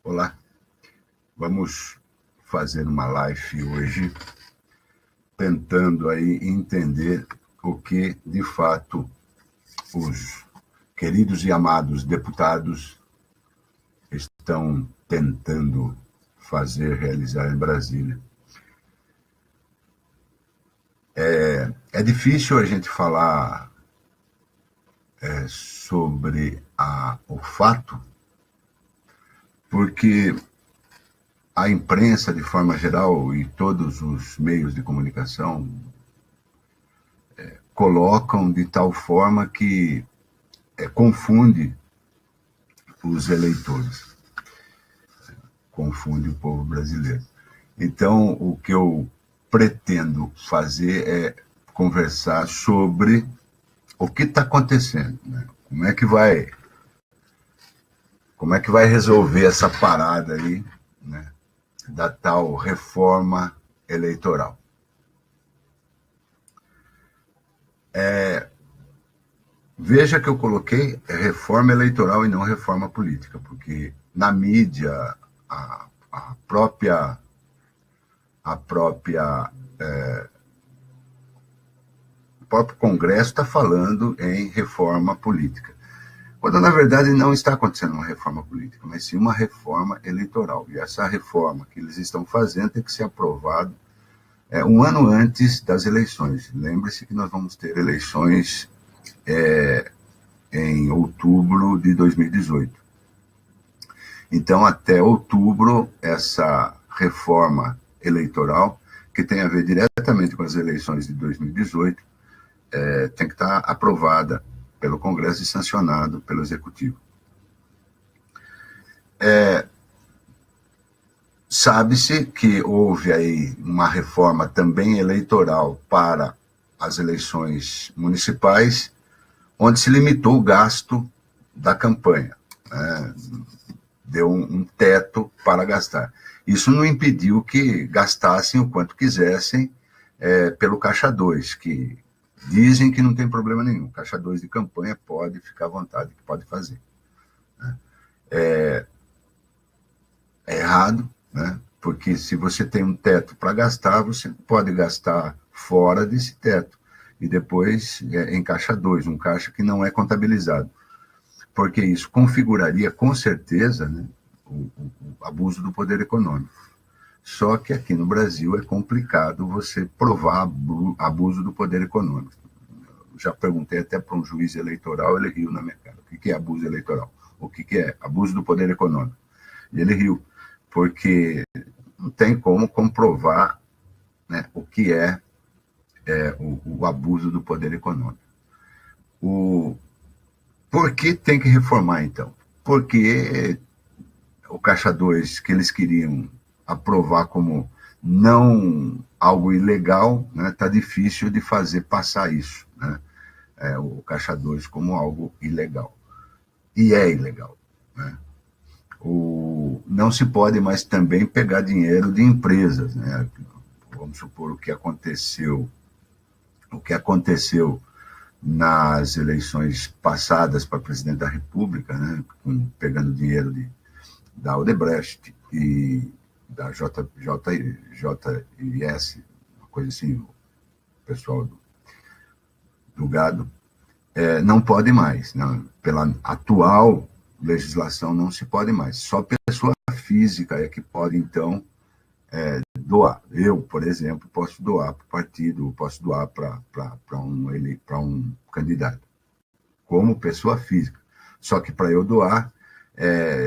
Olá, vamos fazer uma live hoje tentando aí entender o que, de fato, os queridos e amados deputados estão tentando realizar em Brasília. É difícil a gente falar sobre o fato, porque a imprensa, de forma geral, e todos os meios de comunicação colocam de tal forma que confunde os eleitores, confunde o povo brasileiro. Então, o que eu pretendo fazer é conversar sobre o que está acontecendo, né? Como é que vai resolver essa parada aí, né, da tal reforma eleitoral. Veja que eu coloquei reforma eleitoral e não reforma política, porque na mídia a própria o próprio Congresso está falando em reforma política, quando na verdade não está acontecendo uma reforma política, mas sim uma reforma eleitoral. E essa reforma que eles estão fazendo tem que ser aprovada um ano antes das eleições. Lembre-se que nós vamos ter eleições em outubro de 2018. Então, até outubro, essa reforma eleitoral, que tem a ver diretamente com as eleições de 2018, tem que estar aprovada pelo Congresso e sancionado pelo Executivo. Sabe-se que houve aí uma reforma também eleitoral para as eleições municipais, onde se limitou o gasto da campanha, né? Deu um teto para gastar. Isso não impediu que gastassem o quanto quisessem pelo Caixa 2, que dizem que não tem problema nenhum. Caixa 2 de campanha pode ficar à vontade, que pode fazer. É errado, né? Porque se você tem um teto para gastar, você pode gastar fora desse teto. E depois em Caixa 2, um caixa que não é contabilizado. Porque isso configuraria, com certeza, né, o abuso do poder econômico. Só que aqui no Brasil é complicado você provar abuso do poder econômico. Eu já perguntei até para um juiz eleitoral, ele riu na minha cara. O que é abuso eleitoral? O que é abuso do poder econômico? E ele riu, porque não tem como comprovar, né, o que é o abuso do poder econômico. Por que tem que reformar, então? Porque o Caixa 2, que eles queriam aprovar como não algo ilegal, né, tá difícil de fazer passar isso, né, o Caixa 2 como algo ilegal. E é ilegal, né? Não se pode mais também pegar dinheiro de empresas, né? Vamos supor o que aconteceu nas eleições passadas para presidente da República, né, pegando dinheiro da Odebrecht e da JIS, uma coisa assim, o pessoal do gado, não pode mais. Não, pela atual legislação não se pode mais. Só pessoa física é que pode, então, doar. Eu, por exemplo, posso doar para o partido, posso doar para um candidato, como pessoa física. Só que para eu doar,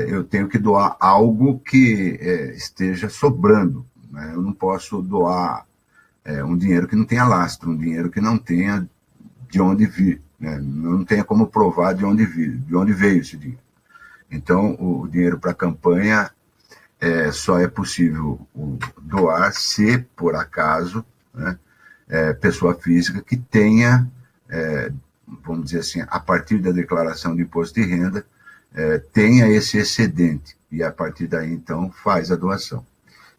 eu tenho que doar algo que esteja sobrando, né? Eu não posso doar um dinheiro que não tenha lastro, um dinheiro que não tenha de onde vir, né? Não tenha como provar de onde veio esse dinheiro. Então, o dinheiro para a campanha só é possível doar se, por acaso, né, pessoa física que tenha, vamos dizer assim, a partir da declaração de imposto de renda, tenha esse excedente, e a partir daí, então, faz a doação.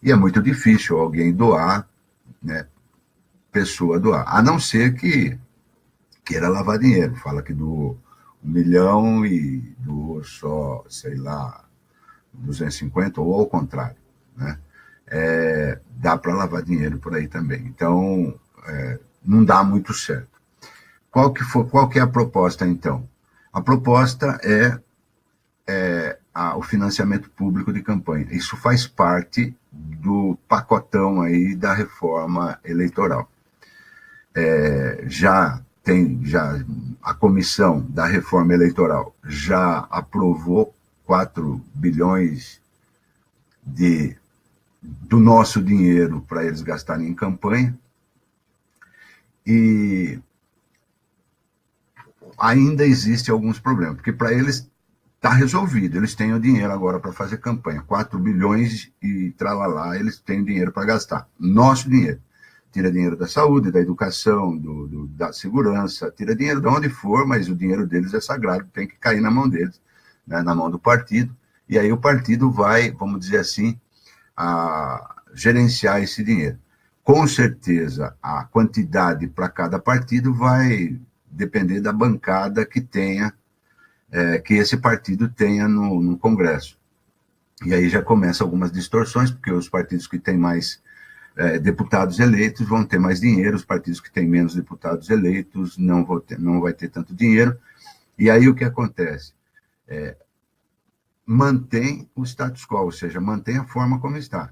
E é muito difícil alguém doar, né, pessoa doar, a não ser que queira lavar dinheiro, fala que doou 1 milhão e doou só, sei lá, 250 ou ao contrário, né? Dá para lavar dinheiro por aí também. Então, não dá muito certo. Qual que é a proposta, então? A proposta o financiamento público de campanha. Isso faz parte do pacotão aí da reforma eleitoral. Já a comissão da reforma eleitoral já aprovou 4 bilhões do nosso dinheiro para eles gastarem em campanha, e ainda existem alguns problemas, porque para eles está resolvido, eles têm o dinheiro agora para fazer campanha, 4 bilhões e tralalá, eles têm dinheiro para gastar, nosso dinheiro. Tira dinheiro da saúde, da educação, da segurança, tira dinheiro de onde for, mas o dinheiro deles é sagrado, tem que cair na mão deles, né, na mão do partido, e aí o partido vai, vamos dizer assim, a gerenciar esse dinheiro. Com certeza, a quantidade para cada partido vai depender da bancada que tenha, que esse partido tenha no Congresso. E aí já começam algumas distorções, porque os partidos que têm mais deputados eleitos vão ter mais dinheiro, os partidos que têm menos deputados eleitos não vai ter tanto dinheiro. E aí o que acontece? Mantém o status quo, ou seja, mantém a forma como está.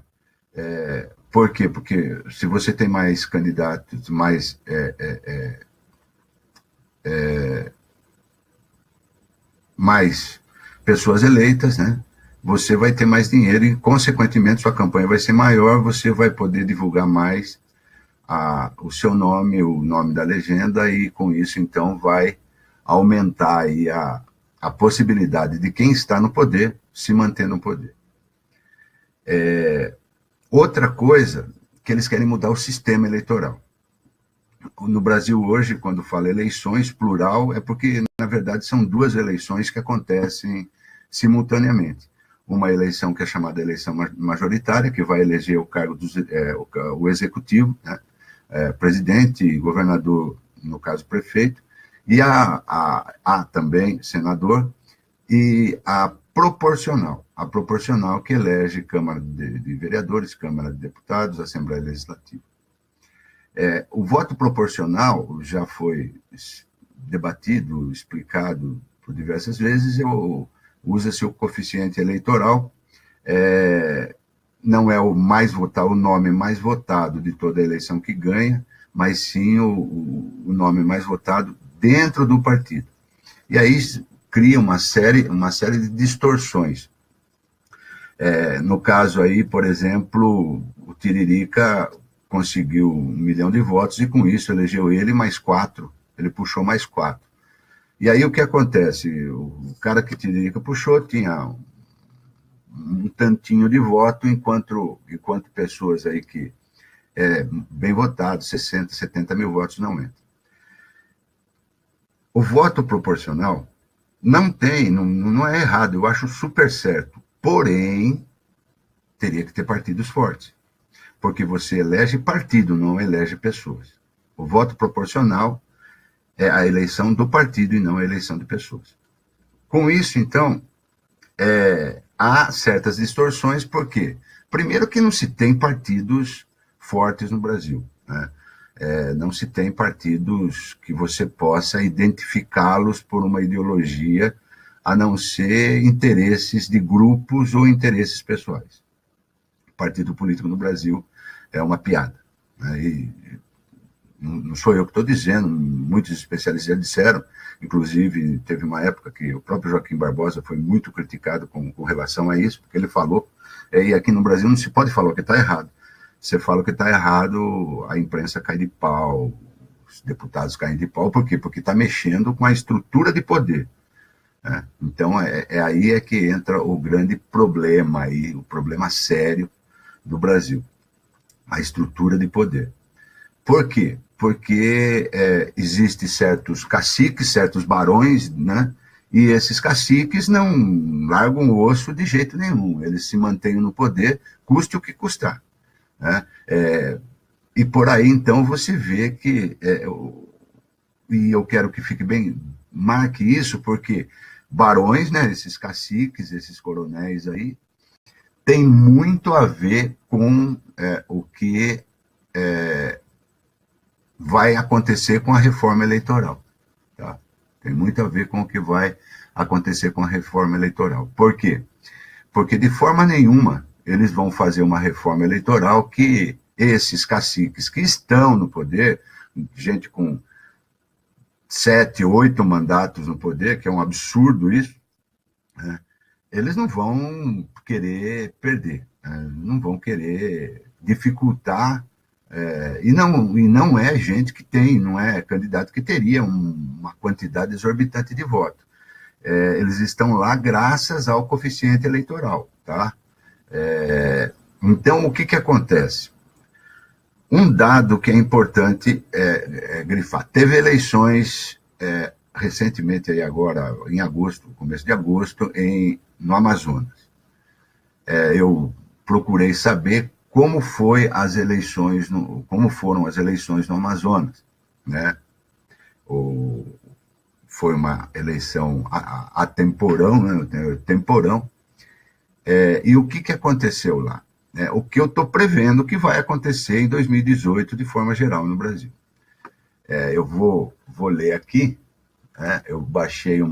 Por quê? Porque se você tem mais candidatos, mais pessoas eleitas, né? Você vai ter mais dinheiro e, consequentemente, sua campanha vai ser maior, você vai poder divulgar mais o seu nome, o nome da legenda, e com isso, então, vai aumentar aí a possibilidade de quem está no poder se manter no poder. Outra coisa, que eles querem mudar o sistema eleitoral. No Brasil hoje, quando fala eleições, plural, é porque, na verdade, são duas eleições que acontecem simultaneamente. Uma eleição que é chamada eleição majoritária, que vai eleger o cargo o executivo, né? Presidente, governador, no caso prefeito, e também senador, e a proporcional que elege Câmara de Vereadores, Câmara de Deputados, Assembleia Legislativa. O voto proporcional já foi debatido, explicado por diversas vezes, usa-se o coeficiente eleitoral, não é o nome mais votado de toda a eleição que ganha, mas sim o nome mais votado dentro do partido. E aí cria uma série de distorções. No caso aí, por exemplo, o Tiririca conseguiu 1 milhão de votos e com isso elegeu ele mais 4, ele puxou mais 4. E aí o que acontece? O cara que Tiririca puxou tinha um tantinho de voto, enquanto pessoas aí que bem votados, 60, 70 mil votos não entram. O voto proporcional não é errado, eu acho super certo. Porém, teria que ter partidos fortes, porque você elege partido, não elege pessoas. O voto proporcional é a eleição do partido e não a eleição de pessoas. Com isso, então, há certas distorções, por quê? Primeiro que não se tem partidos fortes no Brasil, né? Não se tem partidos que você possa identificá-los por uma ideologia, a não ser interesses de grupos ou interesses pessoais. O partido político no Brasil é uma piada, né? E não sou eu que estou dizendo, muitos especialistas já disseram, inclusive teve uma época que o próprio Joaquim Barbosa foi muito criticado com relação a isso, porque ele falou, e aqui no Brasil não se pode falar o que está errado. Você fala o que está errado, a imprensa cai de pau, os deputados caem de pau, por quê? Porque está mexendo com a estrutura de poder. Né? Então, aí que entra o grande problema, aí, o problema sério do Brasil, a estrutura de poder. Por quê? Porque existem certos caciques, certos barões, né? E esses caciques não largam o osso de jeito nenhum, eles se mantêm no poder, custe o que custar. Né? E por aí, então, você vê que, e eu quero que fique bem, marque isso, porque barões, né, esses caciques, esses coronéis aí, tem muito a ver com o que vai acontecer com a reforma eleitoral. Tá? Tem muito a ver com o que vai acontecer com a reforma eleitoral. Por quê? Porque de forma nenhuma eles vão fazer uma reforma eleitoral que esses caciques que estão no poder, gente com 7, 8 mandatos no poder, que é um absurdo isso, né? Eles não vão querer perder, né? Não vão querer dificultar, e não é gente que tem, não é candidato que teria uma quantidade exorbitante de votos. Eles estão lá graças ao coeficiente eleitoral, tá? Então, o que acontece? Um dado que é importante grifar. Teve eleições recentemente, aí agora, em agosto, começo de agosto, no Amazonas. Eu procurei saber como foram as eleições no Amazonas, né? Foi uma eleição a temporão, né? Temporão. E o que aconteceu lá? O que eu estou prevendo que vai acontecer em 2018 de forma geral no Brasil. Eu vou ler aqui, né? Eu baixei o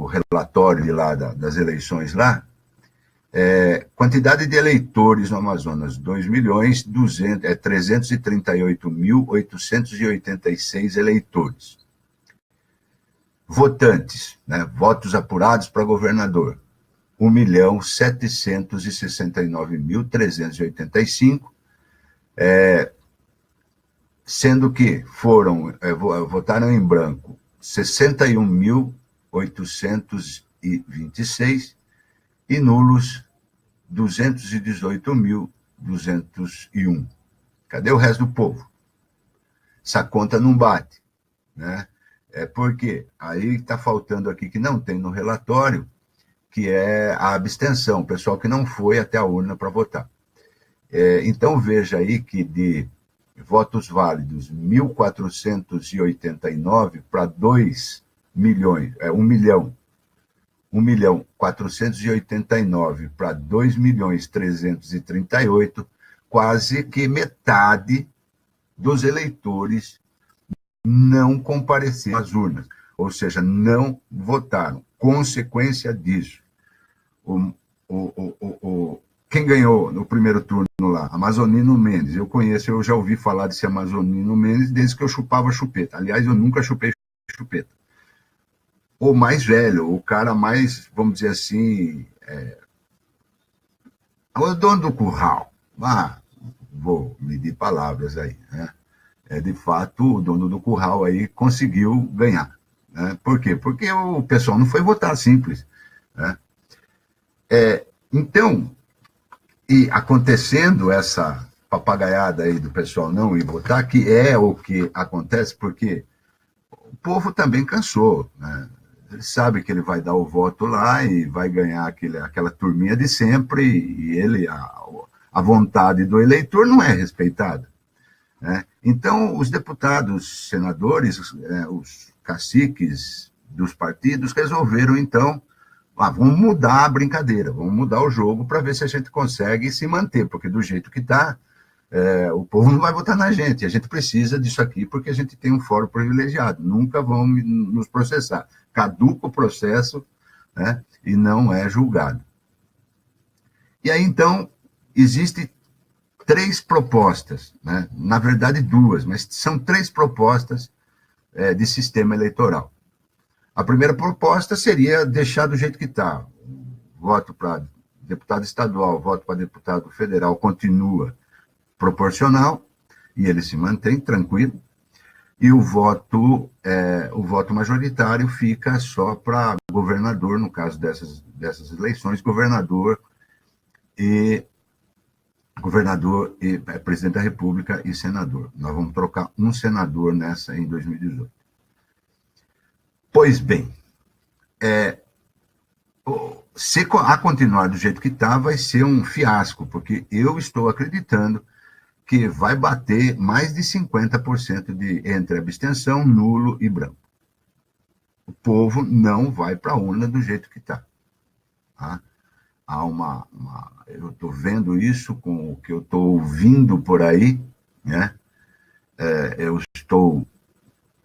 relatório lá das eleições lá. Quantidade de eleitores no Amazonas, 338.886 eleitores. Votantes, né? Votos apurados para governador, 1.769.385, sendo que votaram em branco 61.826 e nulos 218.201. Cadê o resto do povo? Essa conta não bate, né? Por quê? Aí está faltando aqui, que não tem no relatório, que é a abstenção, o pessoal que não foi até a urna para votar. Então, veja aí que de votos válidos, 1.489 para 2 milhões, 1.489 para 2.338.000, quase que metade dos eleitores não compareceram às urnas, ou seja, não votaram. Consequência disso, quem ganhou no primeiro turno lá? Amazonino Mendes. Eu já ouvi falar desse Amazonino Mendes desde que eu chupava chupeta. Aliás, eu nunca chupei chupeta. O mais velho, o cara mais, vamos dizer assim, o dono do curral. Vou medir palavras aí, né? De fato, o dono do curral aí conseguiu ganhar, né? Por quê? Porque o pessoal não foi votar simples, né? Então, e acontecendo essa papagaiada aí do pessoal não ir votar, que é o que acontece, porque o povo também cansou, né? Ele sabe que ele vai dar o voto lá e vai ganhar aquela turminha de sempre, e a vontade do eleitor não é respeitada, né? Então, os deputados, senadores, os caciques dos partidos resolveram, então, vamos mudar a brincadeira, vamos mudar o jogo para ver se a gente consegue se manter, porque do jeito que está, o povo não vai votar na gente, a gente precisa disso aqui porque a gente tem um fórum privilegiado, nunca vão nos processar, caduca o processo, né, e não é julgado. E aí, então, existem 3 propostas, né, na verdade 2, mas são 3 propostas de sistema eleitoral. A primeira proposta seria deixar do jeito que está. Voto para deputado estadual, voto para deputado federal continua proporcional, e ele se mantém tranquilo, e o voto majoritário fica só para governador, no caso dessas eleições, governador e presidente da República e senador. Nós vamos trocar um senador nessa em 2018. Pois bem, se a continuar do jeito que está, vai ser um fiasco, porque eu estou acreditando que vai bater mais de 50% entre abstenção, nulo e branco. O povo não vai para a urna do jeito que está. Tá? Eu estou vendo isso com o que eu estou ouvindo por aí, né? Eu estou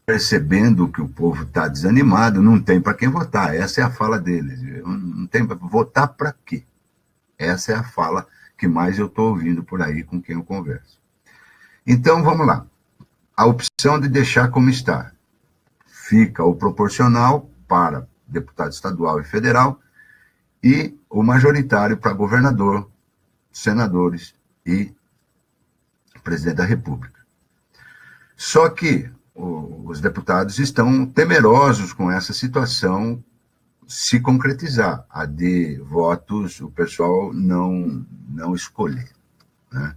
percebendo que o povo está desanimado, não tem para quem votar. Essa é a fala deles. Não tem para votar para quê? Essa é a fala que mais eu estou ouvindo por aí com quem eu converso. Então, vamos lá. A opção de deixar como está. Fica o proporcional para deputado estadual e federal e o majoritário para governador, senadores e presidente da República. Só que os deputados estão temerosos com essa situação se concretizar, a de votos o pessoal não escolher, né?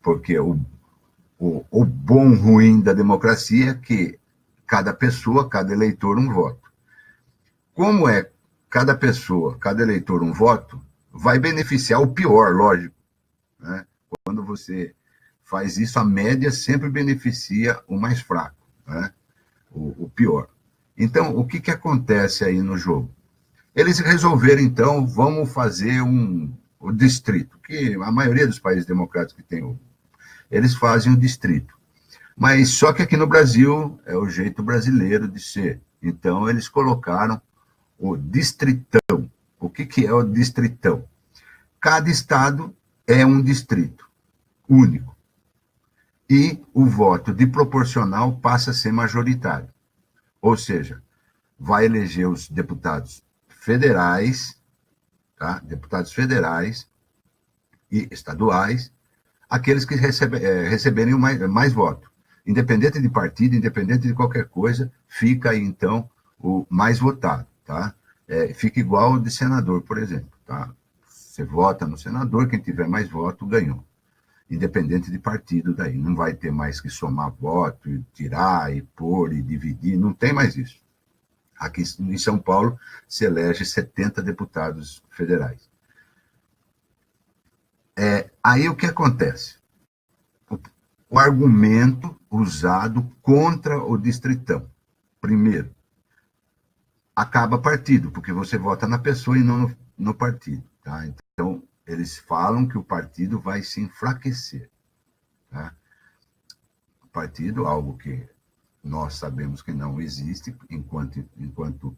Porque o bom ruim da democracia é que cada pessoa, cada eleitor um voto. Como é cada pessoa, cada eleitor um voto, vai beneficiar o pior, lógico, né? Quando você faz isso, a média sempre beneficia o mais fraco, né? O pior. Então, o que acontece aí no jogo? Eles resolveram, então, vamos fazer o distrito, que a maioria dos países democráticos que tem, eles fazem o distrito. Mas só que aqui no Brasil é o jeito brasileiro de ser. Então, eles colocaram o distritão. O que é o distritão? Cada estado é um distrito único. E o voto de proporcional passa a ser majoritário. Ou seja, vai eleger os deputados federais, tá? Deputados federais e estaduais, aqueles que receberem mais voto. Independente de partido, independente de qualquer coisa, fica aí, então, o mais votado, tá? Fica igual o de senador, por exemplo, tá? Você vota no senador, quem tiver mais voto ganhou. Independente de partido daí. Não vai ter mais que somar voto, e tirar, e pôr, e dividir, não tem mais isso. Aqui em São Paulo se elege 70 deputados federais. Aí o que acontece? O argumento usado contra o distritão. Primeiro, acaba partido, porque você vota na pessoa e não no partido. Tá? Então, eles falam que o partido vai se enfraquecer. Tá? O partido, algo que nós sabemos que não existe enquanto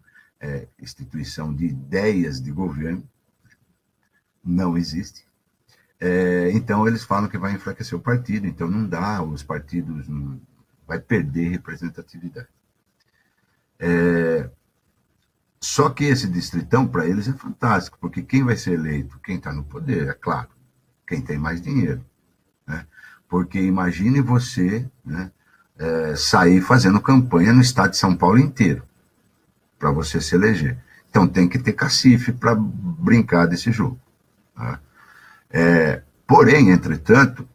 instituição de ideias de governo, não existe. Então, eles falam que vai enfraquecer o partido, então não dá, os partidos vai perder representatividade. Só que esse distritão, para eles, é fantástico, porque quem vai ser eleito? Quem está no poder, é claro, quem tem mais dinheiro. Né? Porque imagine você, né, sair fazendo campanha no estado de São Paulo inteiro, para você se eleger. Então tem que ter cacife para brincar desse jogo. Tá? Porém, entretanto,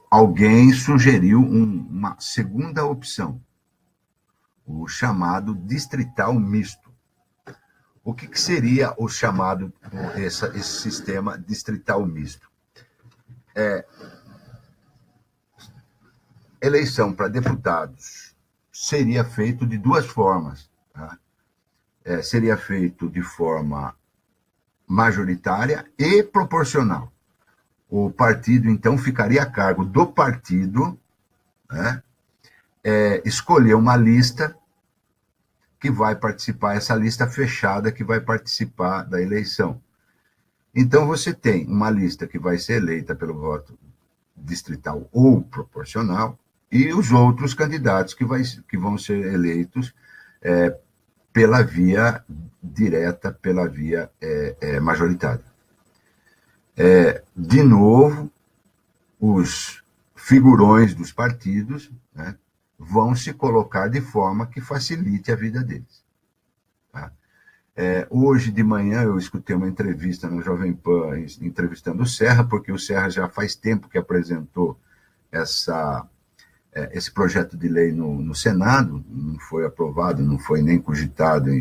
alguém sugeriu uma segunda opção, o chamado distrital misto. O que seria o chamado, esse sistema distrital misto? Eleição para deputados seria feito de duas formas. Tá? Seria feito de forma majoritária e proporcional. O partido, então, ficaria a cargo do partido, né, escolher uma lista que vai participar, essa lista fechada que vai participar da eleição. Então, você tem uma lista que vai ser eleita pelo voto distrital ou proporcional e os outros candidatos que vão ser eleitos pela via direta, pela via majoritária. De novo, os figurões dos partidos, né, vão se colocar de forma que facilite a vida deles. Tá? Hoje de manhã eu escutei uma entrevista no Jovem Pan, entrevistando o Serra, porque o Serra já faz tempo que apresentou esse projeto de lei no Senado, não foi aprovado, não foi nem cogitado,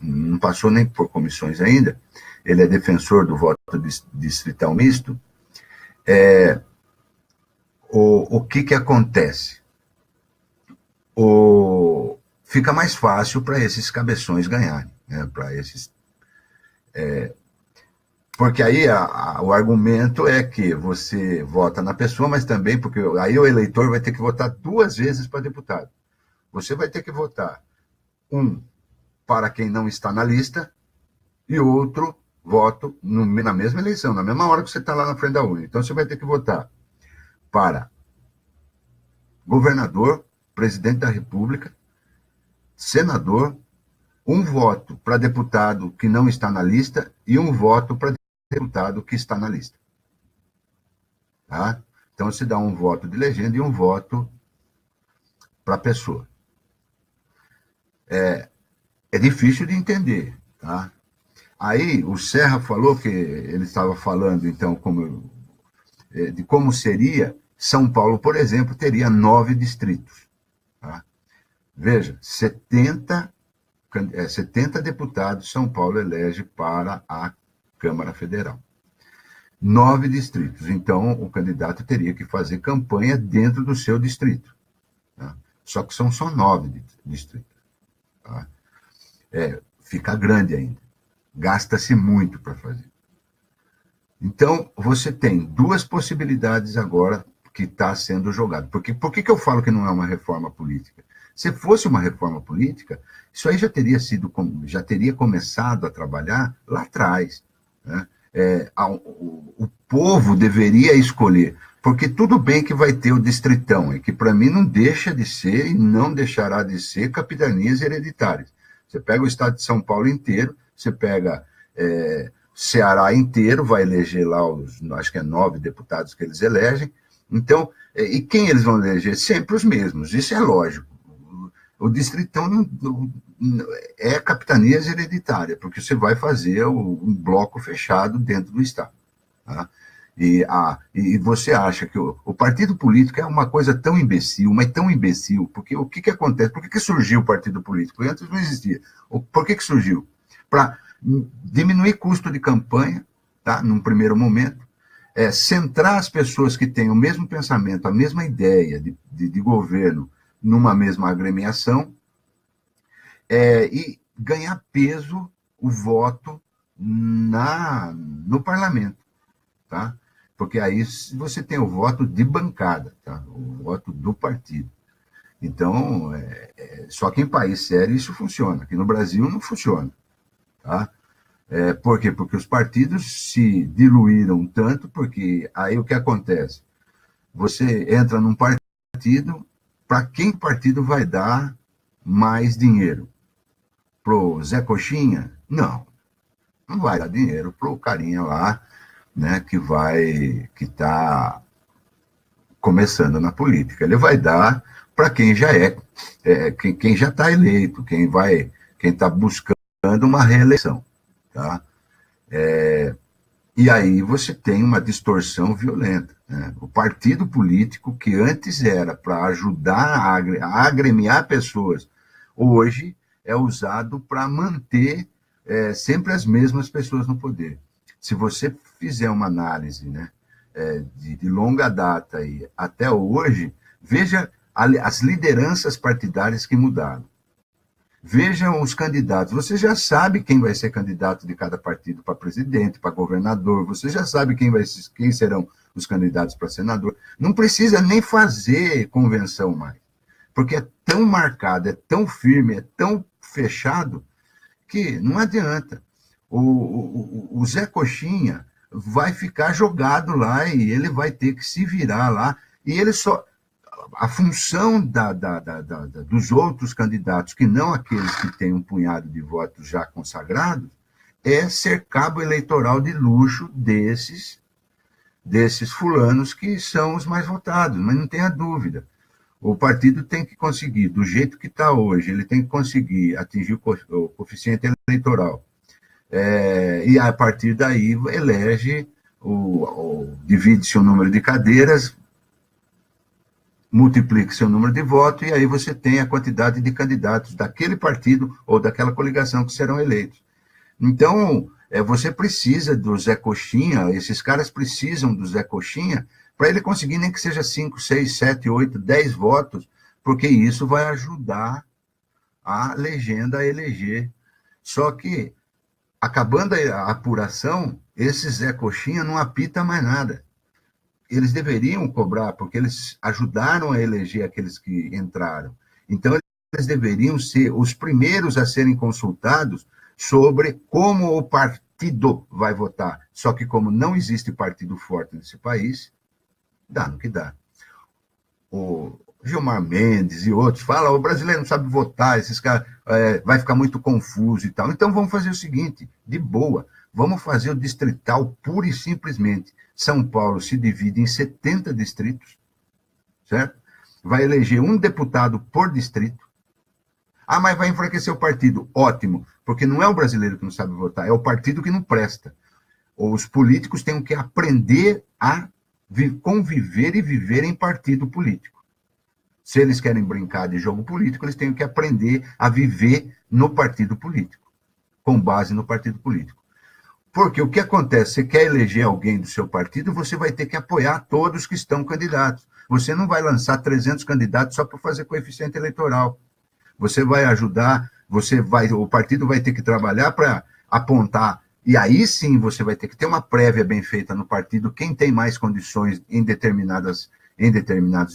não passou nem por comissões ainda. Ele é defensor do voto distrital misto. O que acontece? fica mais fácil para esses cabeções ganharem, né? Para esses... Porque aí o argumento é que você vota na pessoa, mas também porque aí o eleitor vai ter que votar 2 vezes para deputado. Você vai ter que votar um para quem não está na lista e outro voto na mesma eleição, na mesma hora que você está lá na frente da urna. Então você vai ter que votar para governador, presidente da República, senador, um voto para deputado que não está na lista e um voto para deputado que está na lista. Tá? Então, se dá um voto de legenda e um voto para a pessoa. É difícil de entender. Tá? Aí, o Serra falou que ele estava falando, então, de como seria. São Paulo, por exemplo, teria 9 distritos. Tá? Veja, 70 deputados São Paulo elege para a Câmara Federal. 9 distritos. Então, o candidato teria que fazer campanha dentro do seu distrito. Tá? Só que são só 9 distritos. Tá? Fica grande ainda. Gasta-se muito para fazer. Então, você tem 2 possibilidades agora que está sendo jogado. Por que eu falo que não é uma reforma política? Se fosse uma reforma política, isso aí já teria começado a trabalhar lá atrás. Né? O povo deveria escolher, porque tudo bem que vai ter o distritão, que para mim não deixa de ser e não deixará de ser capitanias hereditárias. Você pega o estado de São Paulo inteiro, você pega Ceará inteiro, vai eleger lá acho que 9 deputados que eles elegem. Então, e quem eles vão eleger? Sempre os mesmos, isso é lógico. O distritão é capitanias hereditária, porque você vai fazer um bloco fechado dentro do Estado. Tá? E você acha que o partido político é uma coisa tão imbecil, mas tão imbecil, porque o que acontece? Por que surgiu o partido político? Antes não existia. Por que surgiu? Para diminuir custo de campanha, tá? Num primeiro momento, centrar as pessoas que têm o mesmo pensamento, a mesma ideia de governo, numa mesma agremiação, e ganhar peso o voto no parlamento. Tá? Porque aí você tem o voto de bancada, tá? O voto do partido. Então, só que em país sério isso funciona. Aqui no Brasil não funciona. Tá? Por quê? Porque os partidos se diluíram tanto, porque aí o que acontece? Você entra num partido, para quem o partido vai dar mais dinheiro? Pro Zé Coxinha? Não vai dar dinheiro pro carinha lá, né, que está começando na política. Ele vai dar para quem já quem já está eleito, quem está buscando uma reeleição. Tá? E aí você tem uma distorção violenta. Né? O partido político, que antes era para ajudar a agremiar pessoas, hoje é usado para manter sempre as mesmas pessoas no poder. Se você fizer uma análise, né, de longa data e até hoje, veja as lideranças partidárias que mudaram. Vejam os candidatos. Você já sabe quem vai ser candidato de cada partido para presidente, para governador. Você já sabe quem serão os candidatos para senador. Não precisa nem fazer convenção mais, porque é tão marcado, é tão firme, é tão fechado, que não adianta. O Zé Coxinha vai ficar jogado lá e ele vai ter que se virar lá. E ele só... A função dos outros candidatos, que não aqueles que têm um punhado de votos já consagrados, é ser cabo eleitoral de luxo desses fulanos que são os mais votados, mas não tenha dúvida. O partido tem que conseguir, do jeito que está hoje, ele tem que conseguir atingir o coeficiente eleitoral. E a partir daí elege, divide-se o número de cadeiras, multiplique seu número de votos, e aí você tem a quantidade de candidatos daquele partido ou daquela coligação que serão eleitos. Então, você precisa do Zé Coxinha, esses caras precisam do Zé Coxinha, para ele conseguir nem que seja 5, 6, 7, 8, 10 votos, porque isso vai ajudar a legenda a eleger. Só que, acabando a apuração, esse Zé Coxinha não apita mais nada. Eles deveriam cobrar, porque eles ajudaram a eleger aqueles que entraram. Então, eles deveriam ser os primeiros a serem consultados sobre como o partido vai votar. Só que, como não existe partido forte nesse país, dá no que dá. O Gilmar Mendes e outros falam, o brasileiro não sabe votar, esses caras vai ficar muito confuso e tal. Então, vamos fazer o seguinte, de boa, vamos fazer o distrital pura e simplesmente. São Paulo se divide em 70 distritos, certo? Vai eleger um deputado por distrito. Ah, mas vai enfraquecer o partido. Ótimo, porque não é o brasileiro que não sabe votar, é o partido que não presta. Os políticos têm que aprender a conviver e viver em partido político. Se eles querem brincar de jogo político, eles têm que aprender a viver no partido político, com base no partido político. Porque o que acontece? Você quer eleger alguém do seu partido, você vai ter que apoiar todos que estão candidatos. Você não vai lançar 300 candidatos só para fazer coeficiente eleitoral. Você vai ajudar, o partido vai ter que trabalhar para apontar, e aí sim você vai ter que ter uma prévia bem feita no partido, quem tem mais condições em determinados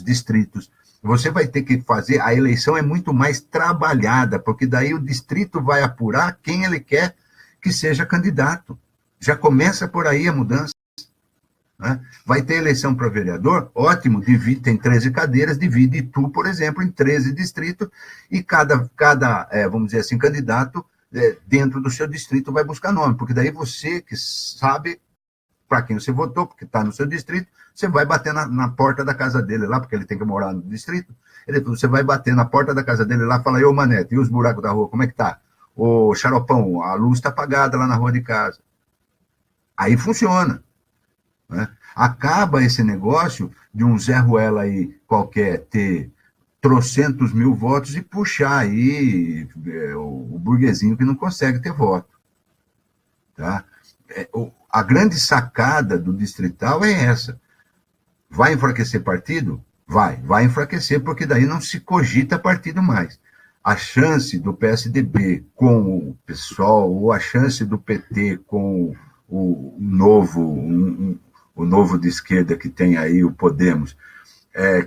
distritos. Você vai ter que fazer, a eleição é muito mais trabalhada, porque daí o distrito vai apurar quem ele quer que seja candidato. Já começa por aí a mudança. Né? Vai ter eleição para vereador? Ótimo, tem 13 cadeiras, divide Itu, por exemplo, em 13 distritos, e cada vamos dizer assim, candidato dentro do seu distrito vai buscar nome, porque daí você que sabe para quem você votou, porque está no seu distrito, você vai bater na porta da casa dele lá, porque ele tem que morar no distrito, você vai bater na porta da casa dele lá e fala, ô Manete, e os buracos da rua, como é que tá? Ô Xaropão, a luz está apagada lá na rua de casa. Aí funciona. Né? Acaba esse negócio de um Zé Ruela aí qualquer ter trocentos mil votos e puxar aí o burguesinho que não consegue ter voto. Tá? A grande sacada do distrital é essa. Vai enfraquecer partido? Vai enfraquecer, porque daí não se cogita partido mais. A chance do PSDB com o PSOL, ou a chance do PT com o novo de esquerda que tem aí, o Podemos,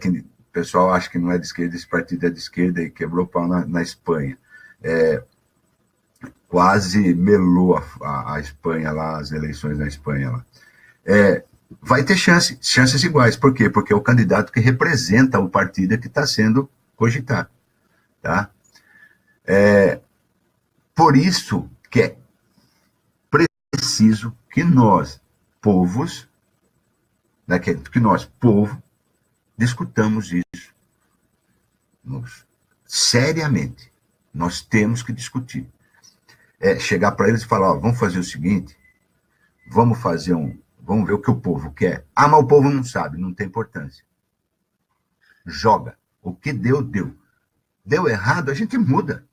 que o pessoal acha que não é de esquerda, esse partido é de esquerda e quebrou pau na Espanha. Quase melou a Espanha lá, as eleições na Espanha lá. Vai ter chances iguais. Por quê? Porque é o candidato que representa o partido que está sendo cogitado. Tá? Por isso que é preciso que nós, povos, que nós, povo, discutamos isso seriamente. Nós temos que discutir. Chegar para eles e falar, vamos fazer o seguinte, vamos ver o que o povo quer. Ah, mas o povo não sabe, não tem importância. Joga. O que deu, deu. Deu errado, a gente muda.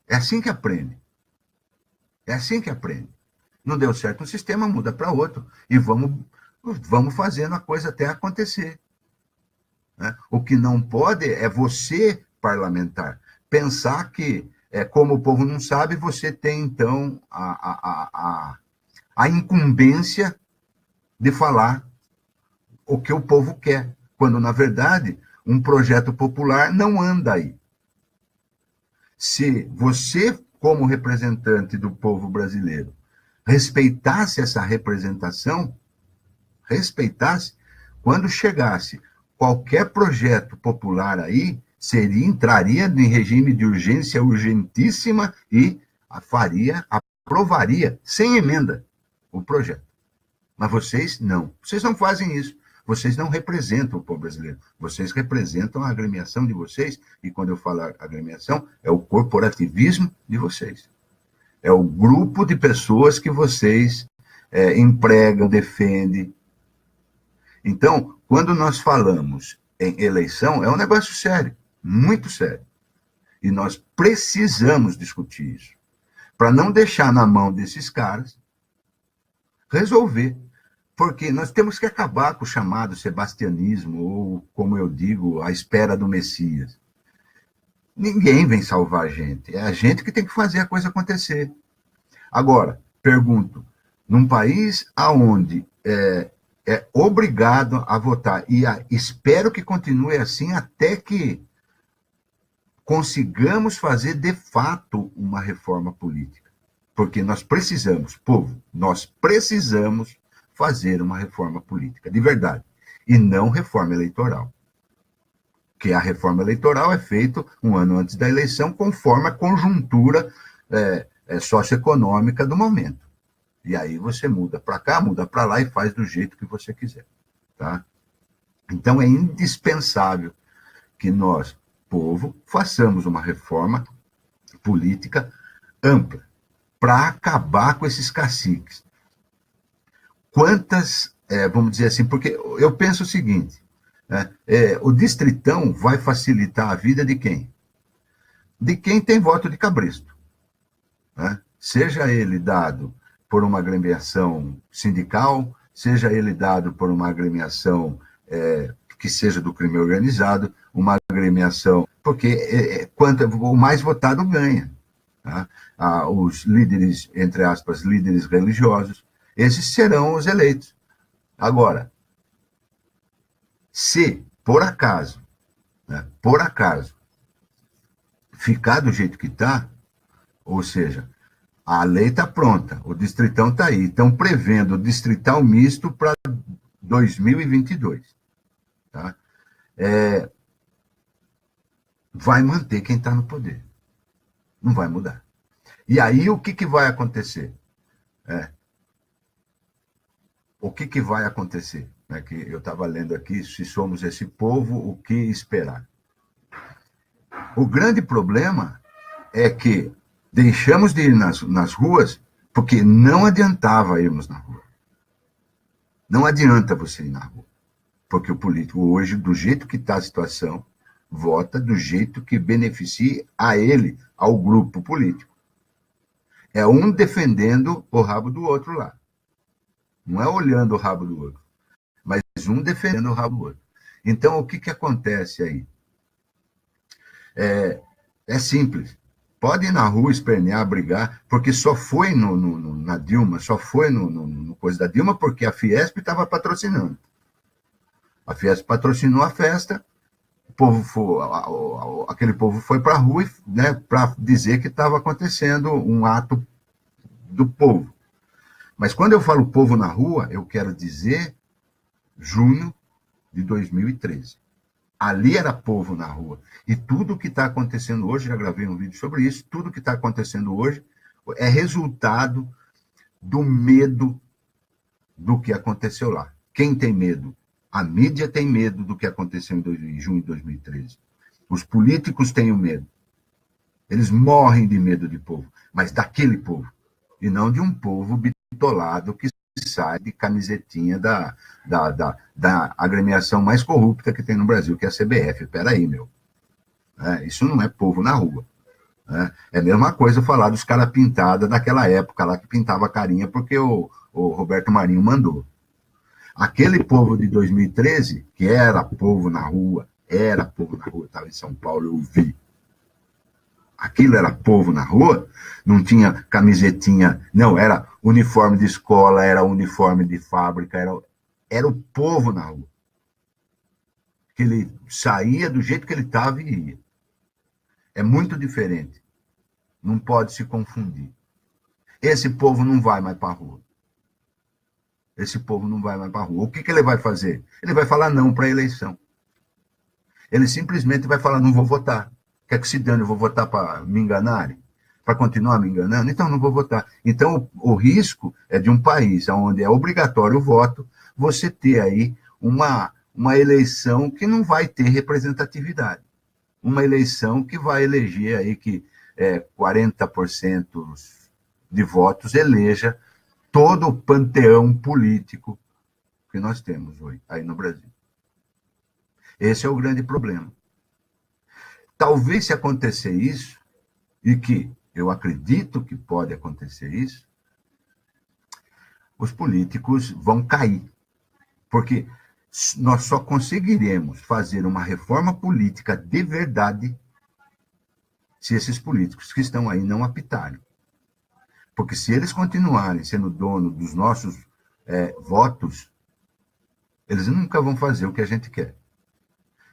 É assim que aprende. Não deu certo um sistema, muda para outro. E vamos fazendo a coisa até acontecer. Né? O que não pode é você, parlamentar, pensar que, como o povo não sabe, você tem, então, a incumbência de falar o que o povo quer, quando, na verdade, um projeto popular não anda aí. Se você, como representante do povo brasileiro, respeitasse essa representação, quando chegasse qualquer projeto popular aí, entraria em regime de urgência urgentíssima e aprovaria, sem emenda, o projeto. Mas vocês não fazem isso. Vocês não representam o povo brasileiro. Vocês representam a agremiação de vocês, e quando eu falo agremiação, é o corporativismo de vocês. É o grupo de pessoas que vocês empregam, defendem. Então, quando nós falamos em eleição, é um negócio sério, muito sério. E nós precisamos discutir isso, para não deixar na mão desses caras resolver. Porque nós temos que acabar com o chamado sebastianismo, ou, como eu digo, a espera do Messias. Ninguém vem salvar a gente. É a gente que tem que fazer a coisa acontecer. Agora, pergunto, num país aonde é obrigado a votar, e espero que continue assim até que consigamos fazer de fato uma reforma política. Porque nós precisamos, povo, nós precisamos fazer uma reforma política, de verdade. E não reforma eleitoral. Que a reforma eleitoral é feita um ano antes da eleição, conforme a conjuntura socioeconômica do momento. E aí você muda para cá, muda para lá e faz do jeito que você quiser. Tá? Então é indispensável que nós, povo, façamos uma reforma política ampla para acabar com esses caciques. Quantas, vamos dizer assim, porque eu penso o seguinte, o distritão vai facilitar a vida de quem? De quem tem voto de cabresto. Né? Seja ele dado por uma agremiação sindical, seja ele dado por uma agremiação que seja do crime organizado, uma agremiação, porque o mais votado ganha. Tá? Os líderes, entre aspas, líderes religiosos, esses serão os eleitos. Agora, se, por acaso, ficar do jeito que está, ou seja, a lei está pronta, o distritão está aí, estão prevendo o distrital misto para 2022. Tá? Vai manter quem está no poder. Não vai mudar. E aí o que vai acontecer? O que vai acontecer? Que eu estava lendo aqui, se somos esse povo, o que esperar? O grande problema é que deixamos de ir nas ruas porque não adiantava irmos na rua. Não adianta você ir na rua. Porque o político hoje, do jeito que está a situação, vota do jeito que beneficie a ele, ao grupo político. É um defendendo o rabo do outro lá. Não é olhando o rabo do outro, mas um defendendo o rabo do outro. Então, o que acontece aí? É simples. Pode ir na rua, espernear, brigar, porque só foi na Dilma, só foi no coisa da Dilma, porque a Fiesp estava patrocinando. A Fiesp patrocinou a festa, aquele povo foi para a rua, né, para dizer que estava acontecendo um ato do povo. Mas quando eu falo povo na rua, eu quero dizer junho de 2013. Ali era povo na rua. E tudo que está acontecendo hoje, já gravei um vídeo sobre isso, tudo que está acontecendo hoje é resultado do medo do que aconteceu lá. Quem tem medo? A mídia tem medo do que aconteceu em junho de 2013. Os políticos têm o medo. Eles morrem de medo de povo, mas daquele povo. E não de um povo bitolado que sai de camisetinha da agremiação mais corrupta que tem no Brasil, que é a CBF. Peraí, meu. Isso não é povo na rua. É a mesma coisa falar dos caras pintados daquela época lá que pintava a carinha porque o Roberto Marinho mandou. Aquele povo de 2013, que era povo na rua, estava em São Paulo, eu vi. Aquilo era povo na rua, não tinha camisetinha, não, era uniforme de escola, era uniforme de fábrica, era o povo na rua. Que ele saía do jeito que ele estava e ia. É muito diferente. Não pode se confundir. Esse povo não vai mais para a rua. Esse povo não vai mais para a rua. O que ele vai fazer? Ele vai falar não para a eleição. Ele simplesmente vai falar, não vou votar. Quer que se dane, eu vou votar para me enganarem? Para continuar me enganando? Então, não vou votar. Então, o risco é de um país onde é obrigatório o voto, você ter aí uma eleição que não vai ter representatividade. Uma eleição que vai eleger aí que 40% de votos eleja todo o panteão político que nós temos hoje aí no Brasil. Esse é o grande problema. Talvez se acontecer isso, e que eu acredito que pode acontecer isso, os políticos vão cair. Porque nós só conseguiremos fazer uma reforma política de verdade se esses políticos que estão aí não apitarem. Porque se eles continuarem sendo dono dos nossos votos, eles nunca vão fazer o que a gente quer.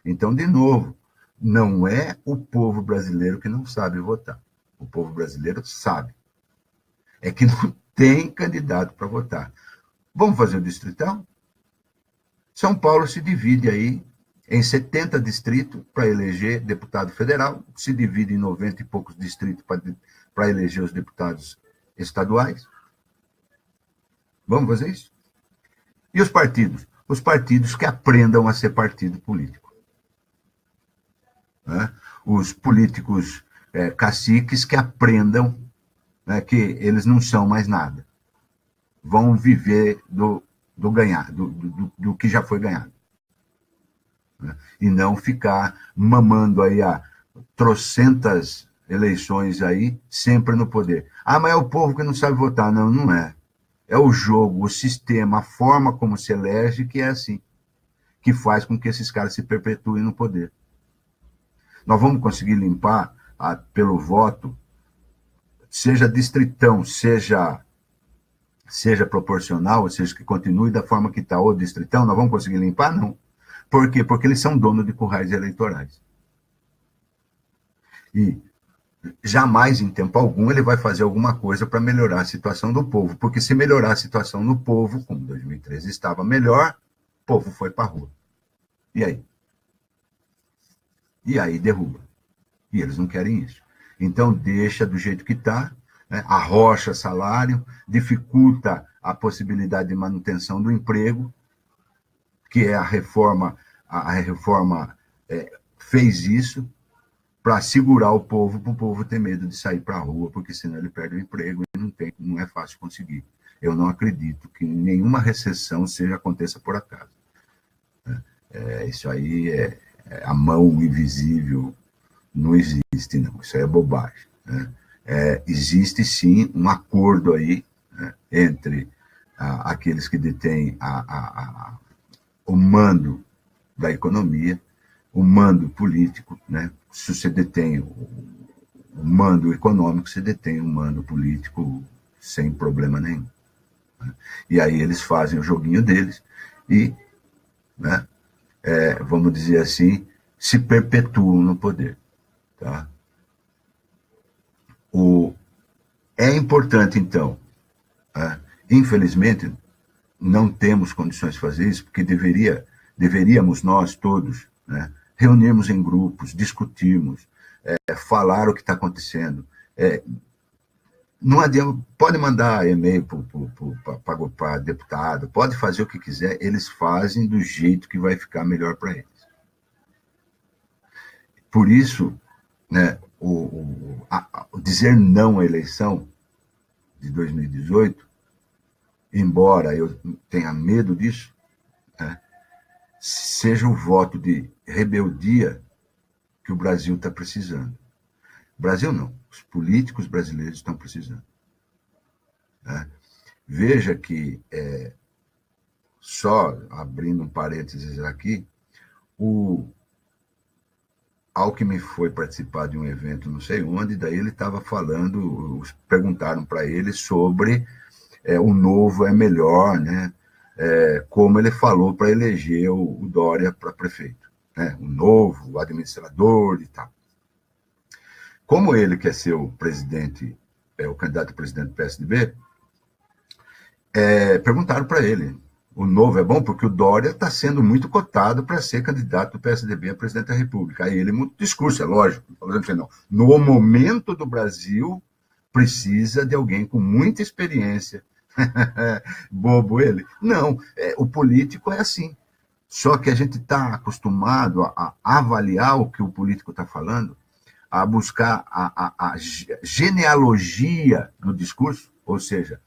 Então, de novo, não é o povo brasileiro que não sabe votar. O povo brasileiro sabe. É que não tem candidato para votar. Vamos fazer o distritão? São Paulo se divide aí em 70 distritos para eleger deputado federal, se divide em 90 e poucos distritos para eleger os deputados estaduais. Vamos fazer isso? E os partidos? Os partidos que aprendam a ser partido político. Né? Os políticos caciques que aprendam, né, que eles não são mais nada. Vão viver do que já foi ganhado. Né? E não ficar mamando aí a trocentas eleições aí, sempre no poder. Ah, mas é o povo que não sabe votar. Não, não é. É o jogo, o sistema, a forma como se elege que é assim, que faz com que esses caras se perpetuem no poder. Nós vamos conseguir limpar pelo voto, seja distritão, seja proporcional, ou seja, que continue da forma que está o distritão, nós vamos conseguir limpar? Não. Por quê? Porque eles são donos de currais eleitorais. E jamais, em tempo algum, ele vai fazer alguma coisa para melhorar a situação do povo, porque se melhorar a situação do povo, como 2013 estava melhor, o povo foi para a rua. E aí? E aí derruba. E eles não querem isso. Então, deixa do jeito que está, né? Arrocha salário, dificulta a possibilidade de manutenção do emprego, que é a reforma fez isso para segurar o povo, para o povo ter medo de sair para a rua, porque senão ele perde o emprego e não é fácil conseguir. Eu não acredito que nenhuma recessão aconteça por acaso. Isso aí a mão invisível não existe, não. Isso aí é bobagem. Né? Existe, sim, um acordo aí, né, entre aqueles que detêm o mando da economia, o mando político, né? Se você detém o mando econômico, você detém o mando político sem problema nenhum. Né? E aí eles fazem o joguinho deles e, né, vamos dizer assim, se perpetuam no poder. Tá? É importante, então, infelizmente, não temos condições de fazer isso, porque deveríamos nós todos, né, reunirmos em grupos, discutirmos, falar o que está acontecendo. Não adianta, pode mandar e-mail para deputado, pode fazer o que quiser, eles fazem do jeito que vai ficar melhor para eles. Por isso, né, dizer não à eleição de 2018, embora eu tenha medo disso, né, seja o voto de rebeldia que o Brasil está precisando. Brasil não, os políticos brasileiros estão precisando. Né? Veja que, só abrindo um parênteses aqui, o Alckmin foi participar de um evento não sei onde, daí ele estava falando, perguntaram para ele sobre o novo é melhor, né? Como ele falou para eleger o Dória para prefeito, né? O novo, o administrador e tal. Como ele quer ser o presidente, o candidato a presidente do PSDB, perguntaram para ele, o novo é bom porque o Dória está sendo muito cotado para ser candidato do PSDB a presidente da República. Aí ele muda o discurso, é lógico. Não. No momento do Brasil, precisa de alguém com muita experiência. Bobo ele. Não, o político é assim. Só que a gente está acostumado a avaliar o que o político está falando, a buscar a genealogia no discurso, ou seja,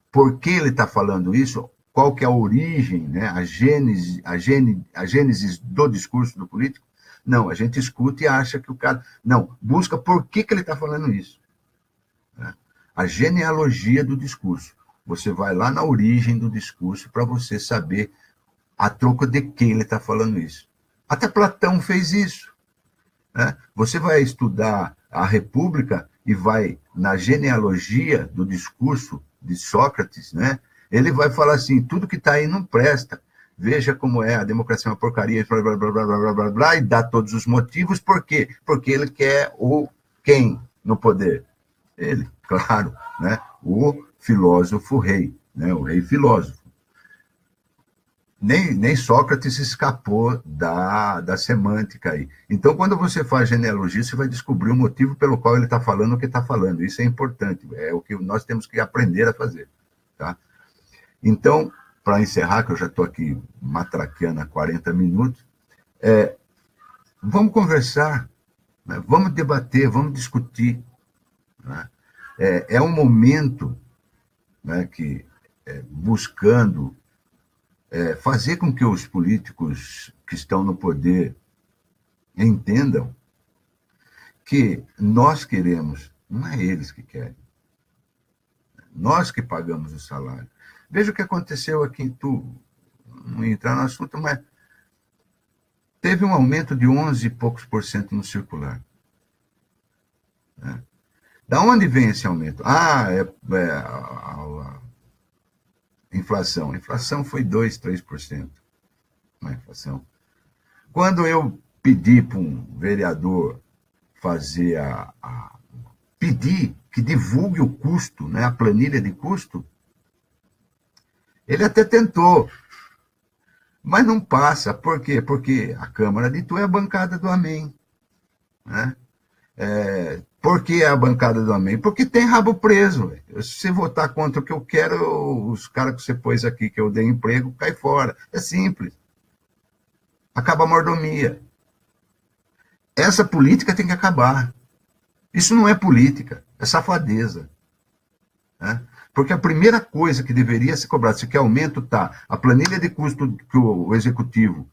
por que ele está falando isso, qual que é a origem, né, a gênese do discurso do político. Não, a gente escuta e acha que o cara... Não, busca por que ele está falando isso. Né? A genealogia do discurso. Você vai lá na origem do discurso para você saber a troco de quem ele está falando isso. Até Platão fez isso. Né? Você vai estudar a República e vai na genealogia do discurso de Sócrates, né? Ele vai falar assim, tudo que está aí não presta. Veja como é, a democracia é uma porcaria, blá, blá, blá, blá, blá, blá, blá, e dá todos os motivos. Por quê? Porque ele quer o quem no poder? Ele, claro, né? O filósofo rei, né? O rei filósofo. Nem Sócrates escapou da semântica aí. Então, quando você faz genealogia, você vai descobrir o motivo pelo qual ele está falando o que está falando. Isso é importante, é o que nós temos que aprender a fazer. Tá? Então, para encerrar, que eu já estou aqui matraqueando há 40 minutos, vamos conversar, né? Vamos debater, vamos discutir. Né? É um momento, né, que, buscando fazer com que os políticos que estão no poder entendam que nós queremos, não é eles que querem. Nós que pagamos o salário. Veja o que aconteceu aqui em Itu. Não entrar no assunto, mas teve um aumento de 11 e poucos por cento no circular. Né? Da onde vem esse aumento? A inflação. A inflação foi 2, 3%. A inflação. Quando eu pedi para um vereador fazer pedir que divulgue o custo, né, a planilha de custo, ele até tentou, mas não passa. Por quê? Porque a Câmara de Itu é a bancada do Amém. Né? Por que é a bancada do Amém? Porque tem rabo preso. Se você votar contra o que eu quero, os caras que você pôs aqui, que eu dei emprego, cai fora. É simples. Acaba a mordomia. Essa política tem que acabar. Isso não é política, é safadeza. Né? Porque a primeira coisa que deveria ser cobrada, se quer aumento, tá. A planilha de custo que o executivo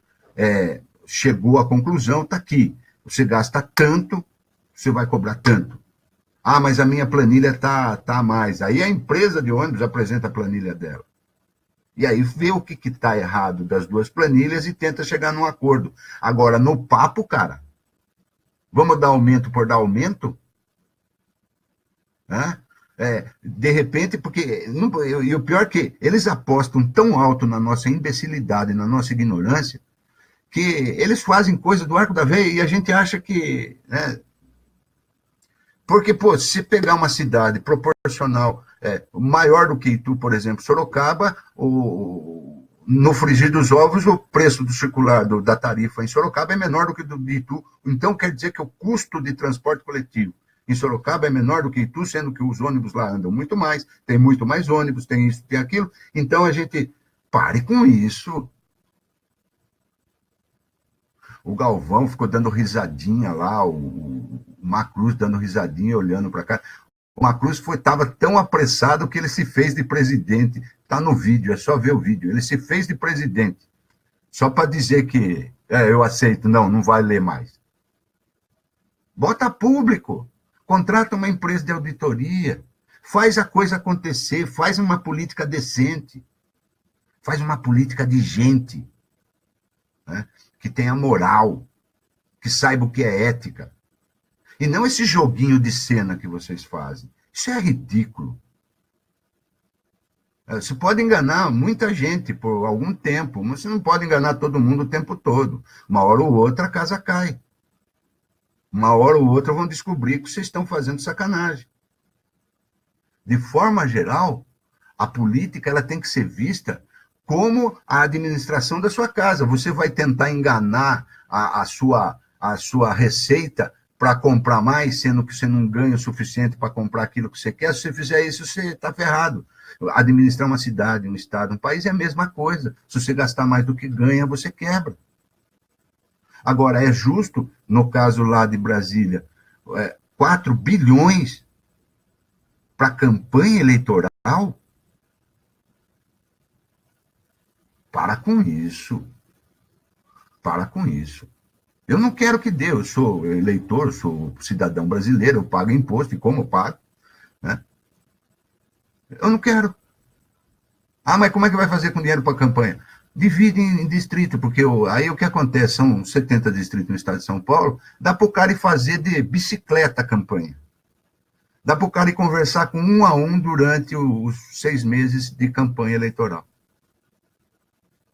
chegou à conclusão, está aqui. Você gasta tanto, você vai cobrar tanto. Mas a minha planilha tá a mais. Aí a empresa de ônibus apresenta a planilha dela. E aí vê o que está errado das duas planilhas e tenta chegar num acordo. Agora, no papo, cara, vamos dar aumento por dar aumento? Né? De repente, porque... E o pior é que eles apostam tão alto na nossa imbecilidade, na nossa ignorância, que eles fazem coisa do arco da veia e a gente acha que... Né? Porque, se você pegar uma cidade proporcional maior do que Itu, por exemplo, Sorocaba, no frigir dos ovos, o preço do circular da tarifa em Sorocaba é menor do que do de Itu. Então, quer dizer que o custo de transporte coletivo em Sorocaba é menor do que Itu, sendo que os ônibus lá andam muito mais, tem muito mais ônibus, tem isso, tem aquilo. Então, a gente pare com isso. O Galvão ficou dando risadinha lá, o Macruz dando risadinha, olhando para cá. O Macruz estava tão apressado que ele se fez de presidente. Está no vídeo, é só ver o vídeo. Ele se fez de presidente. Só para dizer que eu aceito. Não vai ler mais. Bota público. Contrata uma empresa de auditoria. Faz a coisa acontecer. Faz uma política decente. Faz uma política de gente. Né? Que tenha moral. Que saiba o que é ética. E não esse joguinho de cena que vocês fazem. Isso é ridículo. Você pode enganar muita gente por algum tempo, mas você não pode enganar todo mundo o tempo todo. Uma hora ou outra a casa cai. Uma hora ou outra vão descobrir que vocês estão fazendo sacanagem. De forma geral, a política ela tem que ser vista como a administração da sua casa. Você vai tentar enganar a sua receita para comprar mais, sendo que você não ganha o suficiente para comprar aquilo que você quer. Se você fizer isso, você está ferrado. Administrar uma cidade, um estado, um país é a mesma coisa. Se você gastar mais do que ganha, você quebra. Agora, é justo, no caso lá de Brasília, 4 bilhões para campanha eleitoral? Para com isso. Para com isso. Eu não quero que dê, eu sou eleitor, eu sou cidadão brasileiro, eu pago imposto, e como eu pago? Né? Eu não quero. Mas como é que vai fazer com dinheiro para a campanha? divide em distrito, porque aí o que acontece, são 70 distritos no estado de São Paulo, dá para o cara ir fazer de bicicleta a campanha. Dá para o cara ir conversar com um a um durante os 6 meses de campanha eleitoral.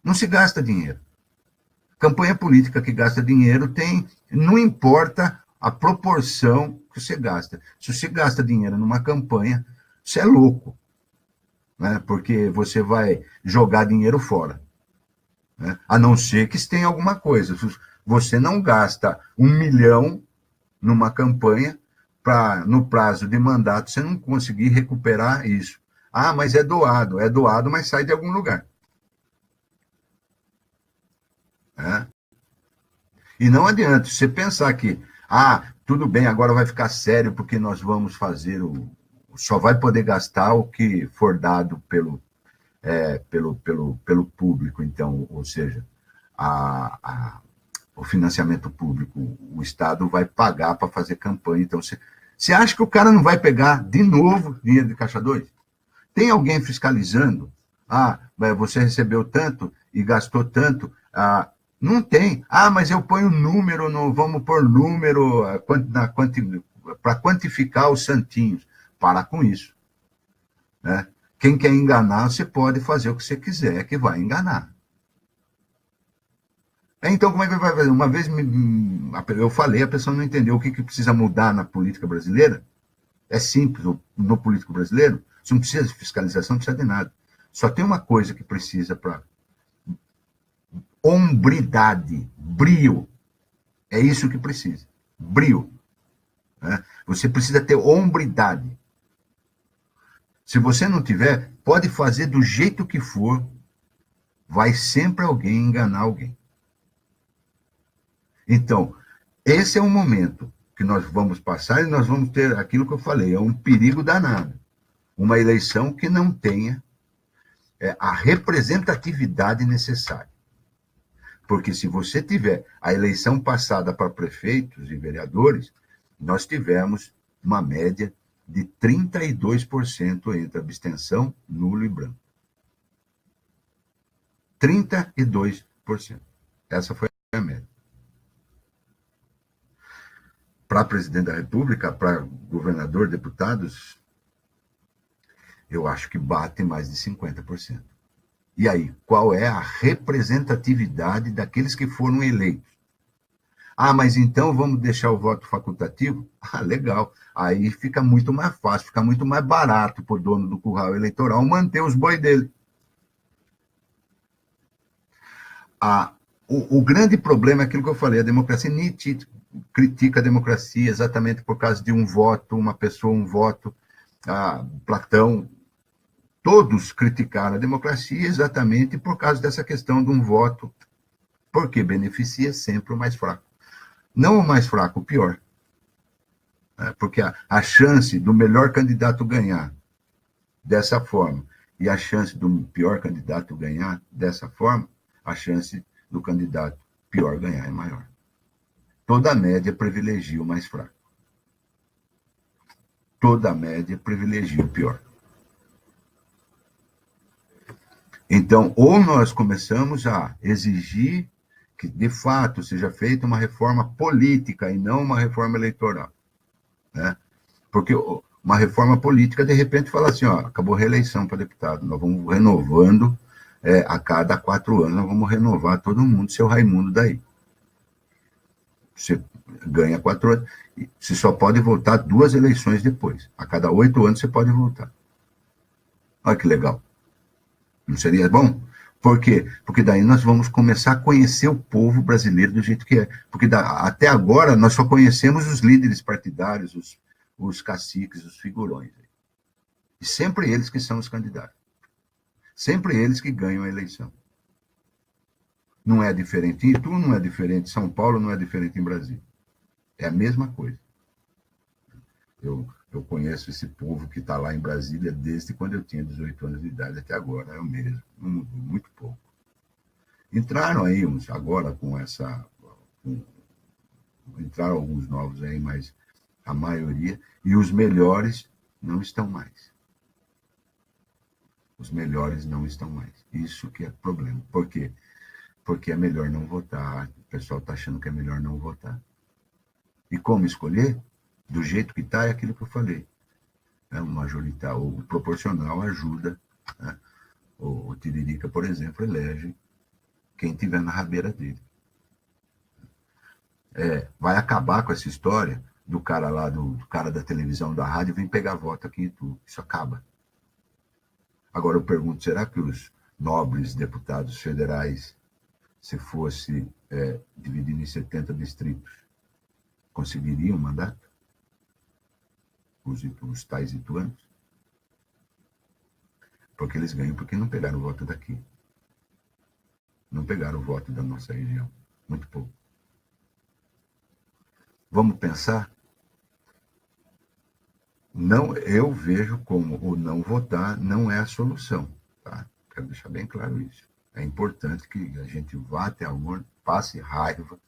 Não se gasta dinheiro. Campanha política que gasta dinheiro não importa a proporção que você gasta. Se você gasta dinheiro numa campanha, você é louco, né? Porque você vai jogar dinheiro fora, né? A não ser que tenha alguma coisa. Você não gasta 1 milhão numa campanha para, no prazo de mandato, você não conseguir recuperar isso. Ah, mas é doado, mas sai de algum lugar. Né? E não adianta você pensar que, tudo bem, agora vai ficar sério porque nós vamos fazer só vai poder gastar o que for dado pelo público, então, ou seja, o financiamento público, o Estado vai pagar para fazer campanha. Então, você acha que o cara não vai pegar de novo dinheiro de Caixa 2? Tem alguém fiscalizando? Você recebeu tanto e gastou tanto. Não tem. Mas eu ponho número, vamos pôr número para quantificar os santinhos. Para com isso. Né? Quem quer enganar, você pode fazer o que você quiser, que vai enganar. Então, como é que vai fazer? Uma vez eu falei, a pessoa não entendeu o que precisa mudar na política brasileira. É simples, no político brasileiro, você não precisa de fiscalização, não precisa de nada. Só tem uma coisa que precisa para hombridade, brio. É isso que precisa, brio. Né? Você precisa ter hombridade. Se você não tiver, pode fazer do jeito que for, vai sempre alguém enganar alguém. Então, esse é um momento que nós vamos passar e nós vamos ter aquilo que eu falei, é um perigo danado. Uma eleição que não tenha a representatividade necessária. Porque se você tiver a eleição passada para prefeitos e vereadores, nós tivemos uma média de 32% entre abstenção, nulo e branco. 32%. Essa foi a média. Para presidente da República, para governador, deputados, eu acho que bate mais de 50%. E aí, qual é a representatividade daqueles que foram eleitos? Mas então vamos deixar o voto facultativo? Legal. Aí fica muito mais fácil, fica muito mais barato para o dono do curral eleitoral manter os boi dele. O grande problema é aquilo que eu falei, a democracia. Nietzsche critica a democracia exatamente por causa de um voto, uma pessoa, um voto. Platão, todos criticaram a democracia exatamente por causa dessa questão de um voto, porque beneficia sempre o mais fraco. Não o mais fraco, o pior. Porque a chance do melhor candidato ganhar dessa forma e a chance do pior candidato ganhar dessa forma, a chance do candidato pior ganhar é maior. Toda a média privilegia o mais fraco. Toda a média privilegia o pior. Então, ou nós começamos a exigir que, de fato, seja feita uma reforma política e não uma reforma eleitoral. Né? Porque uma reforma política, de repente, fala assim, acabou a reeleição para deputado, nós vamos renovando, a cada 4 anos, nós vamos renovar todo mundo, seu Raimundo daí. Você ganha 4 anos, você só pode voltar 2 eleições depois. A cada 8 anos você pode voltar. Olha que legal. Não seria bom? Por quê? Porque daí nós vamos começar a conhecer o povo brasileiro do jeito que é. Porque até agora nós só conhecemos os líderes partidários, os caciques, os figurões. E sempre eles que são os candidatos. Sempre eles que ganham a eleição. Não é diferente em Itu, não é diferente em São Paulo, não é diferente em Brasília. É a mesma coisa. Eu conheço esse povo que está lá em Brasília desde quando eu tinha 18 anos de idade até agora, é o mesmo, não mudou muito pouco. Entraram aí uns agora com essa... entraram alguns novos aí, mas a maioria, e os melhores não estão mais. Os melhores não estão mais. Isso que é problema. Por quê? Porque é melhor não votar. O pessoal está achando que é melhor não votar. E como escolher? Do jeito que está, é aquilo que eu falei. O majoritário, o proporcional ajuda. Né? O Tiririca, por exemplo, elege quem tiver na rabeira dele. Vai acabar com essa história do cara lá, do cara da televisão, da rádio, vem pegar voto aqui e tudo. Isso acaba. Agora eu pergunto, será que os nobres deputados federais, se fosse dividido em 70 distritos, conseguiriam um mandato? Os tais ituanos? Porque eles ganham porque não pegaram o voto daqui. Não pegaram o voto da nossa região. Muito pouco. Vamos pensar? Não, eu vejo como o não votar não é a solução. Tá? Quero deixar bem claro isso. É importante que a gente vá até a urna, passe raiva,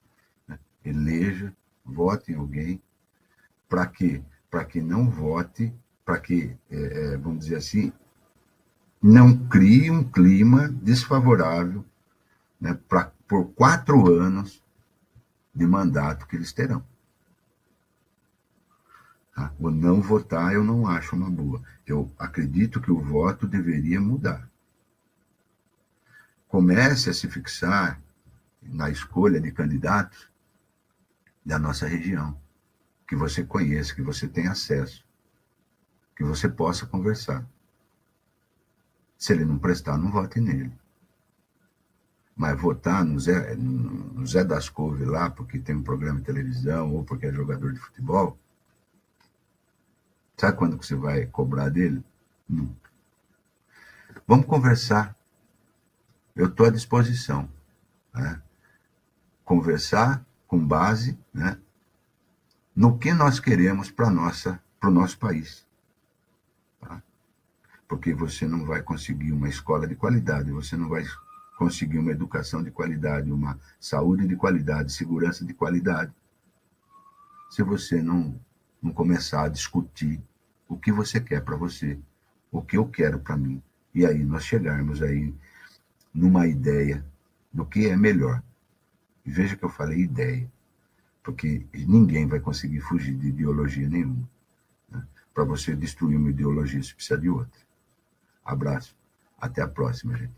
né? Eleja, vote em alguém. Para quê? Para que não vote, para que, vamos dizer assim, não crie um clima desfavorável, né, por 4 anos de mandato que eles terão. Tá? O não votar eu não acho uma boa. Eu acredito que o voto deveria mudar. Comece a se fixar na escolha de candidatos da nossa região, que você conheça, que você tenha acesso, que você possa conversar. Se ele não prestar, não vote nele. Mas votar no Zé das Couve lá, porque tem um programa de televisão ou porque é jogador de futebol, sabe quando que você vai cobrar dele? Nunca. Vamos conversar. Eu estou à disposição. Né? Conversar com base, né, no que nós queremos para o nosso país. Tá? Porque você não vai conseguir uma escola de qualidade, você não vai conseguir uma educação de qualidade, uma saúde de qualidade, segurança de qualidade, se você não começar a discutir o que você quer para você, o que eu quero para mim, e aí nós chegarmos aí numa ideia do que é melhor. E veja que eu falei ideia, porque ninguém vai conseguir fugir de ideologia nenhuma. Né? Para você destruir uma ideologia, você precisa de outra. Abraço. Até a próxima, gente.